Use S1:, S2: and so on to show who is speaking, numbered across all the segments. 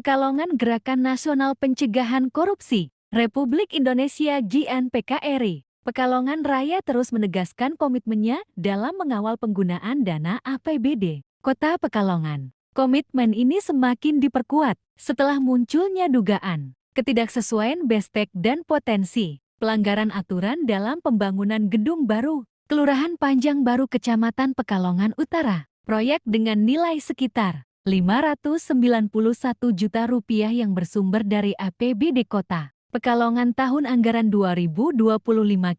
S1: Pekalongan Gerakan Nasional Pencegahan Korupsi Republik Indonesia GNPKRI. Pekalongan Raya terus menegaskan komitmennya dalam mengawal penggunaan dana APBD Kota Pekalongan. Komitmen ini semakin diperkuat setelah munculnya dugaan ketidaksesuaian bestek dan potensi pelanggaran aturan dalam pembangunan gedung baru Kelurahan Panjang Baru Kecamatan Pekalongan Utara. Proyek dengan nilai sekitar Rp591 juta yang bersumber dari APBD Kota Pekalongan tahun anggaran 2025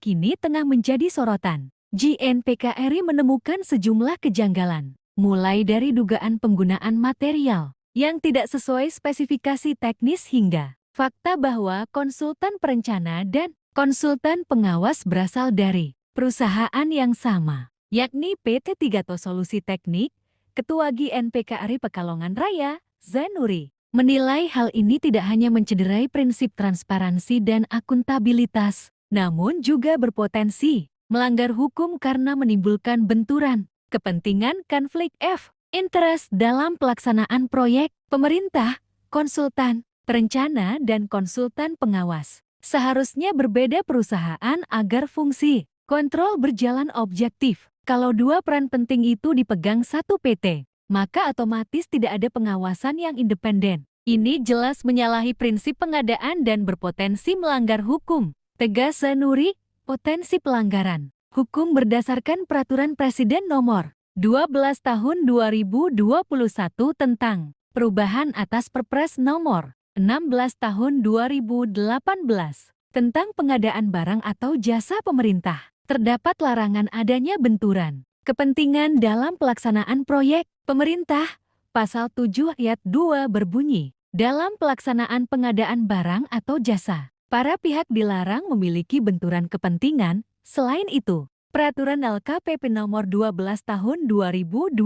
S1: kini tengah menjadi sorotan. GNPKRI menemukan sejumlah kejanggalan, mulai dari dugaan penggunaan material yang tidak sesuai spesifikasi teknis hingga fakta bahwa konsultan perencana dan konsultan pengawas berasal dari perusahaan yang sama, yakni PT Tigato Solusi Teknik. Ketua GNPKRI Pekalongan Raya, Zanuri, menilai hal ini tidak hanya mencederai prinsip transparansi dan akuntabilitas, namun juga berpotensi melanggar hukum karena menimbulkan benturan kepentingan konflik interest dalam pelaksanaan proyek. Pemerintah, konsultan, perencana, dan konsultan pengawas seharusnya berbeda perusahaan agar fungsi kontrol berjalan objektif. Kalau dua peran penting itu dipegang satu PT, maka otomatis tidak ada pengawasan yang independen. Ini jelas menyalahi prinsip pengadaan dan berpotensi melanggar hukum. Tegas Zanuri, potensi pelanggaran hukum berdasarkan Peraturan Presiden Nomor 12 Tahun 2021 tentang perubahan atas Perpres Nomor 16 Tahun 2018 tentang pengadaan barang atau jasa pemerintah. Terdapat larangan adanya benturan kepentingan dalam pelaksanaan proyek pemerintah. Pasal 7 ayat 2 berbunyi, dalam pelaksanaan pengadaan barang atau jasa, para pihak dilarang memiliki benturan kepentingan. Selain itu, Peraturan LKPP Nomor 12 Tahun 2021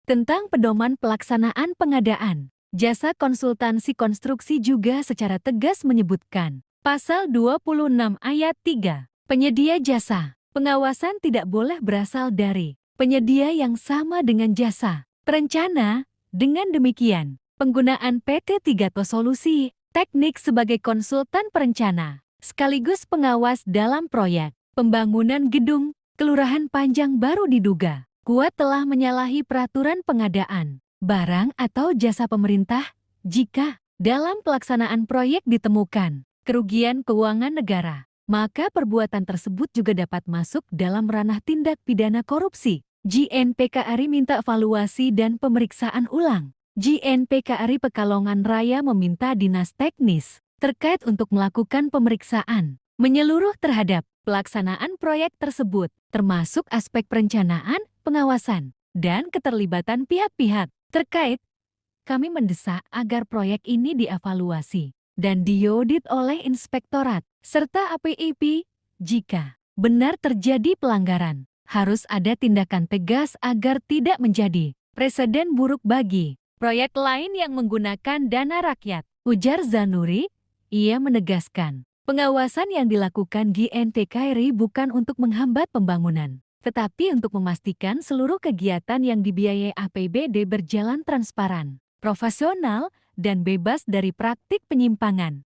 S1: tentang pedoman pelaksanaan pengadaan jasa konsultansi konstruksi juga secara tegas menyebutkan, Pasal 26 ayat 3, penyedia jasa pengawasan tidak boleh berasal dari penyedia yang sama dengan jasa perencana. Dengan demikian, penggunaan PT Tigato Solusi Teknik sebagai konsultan perencana sekaligus pengawas dalam proyek pembangunan gedung Kelurahan Panjang Baru diduga kuat telah menyalahi peraturan pengadaan barang atau jasa pemerintah jika dalam pelaksanaan proyek ditemukan kerugian keuangan negara. Maka perbuatan tersebut juga dapat masuk dalam ranah tindak pidana korupsi. GNPKRI minta evaluasi dan pemeriksaan ulang. GNPKRI Pekalongan Raya meminta dinas teknis terkait untuk melakukan pemeriksaan menyeluruh terhadap pelaksanaan proyek tersebut, termasuk aspek perencanaan, pengawasan, dan keterlibatan pihak-pihak terkait. Kami mendesak agar proyek ini dievaluasi dan diaudit oleh Inspektorat serta APIP. Jika benar terjadi pelanggaran, harus ada tindakan tegas agar tidak menjadi preseden buruk bagi proyek lain yang menggunakan dana rakyat, ujar Zanuri. Ia menegaskan, pengawasan yang dilakukan GNPKRI bukan untuk menghambat pembangunan, tetapi untuk memastikan seluruh kegiatan yang dibiayai APBD berjalan transparan, profesional, dan bebas dari praktik penyimpangan.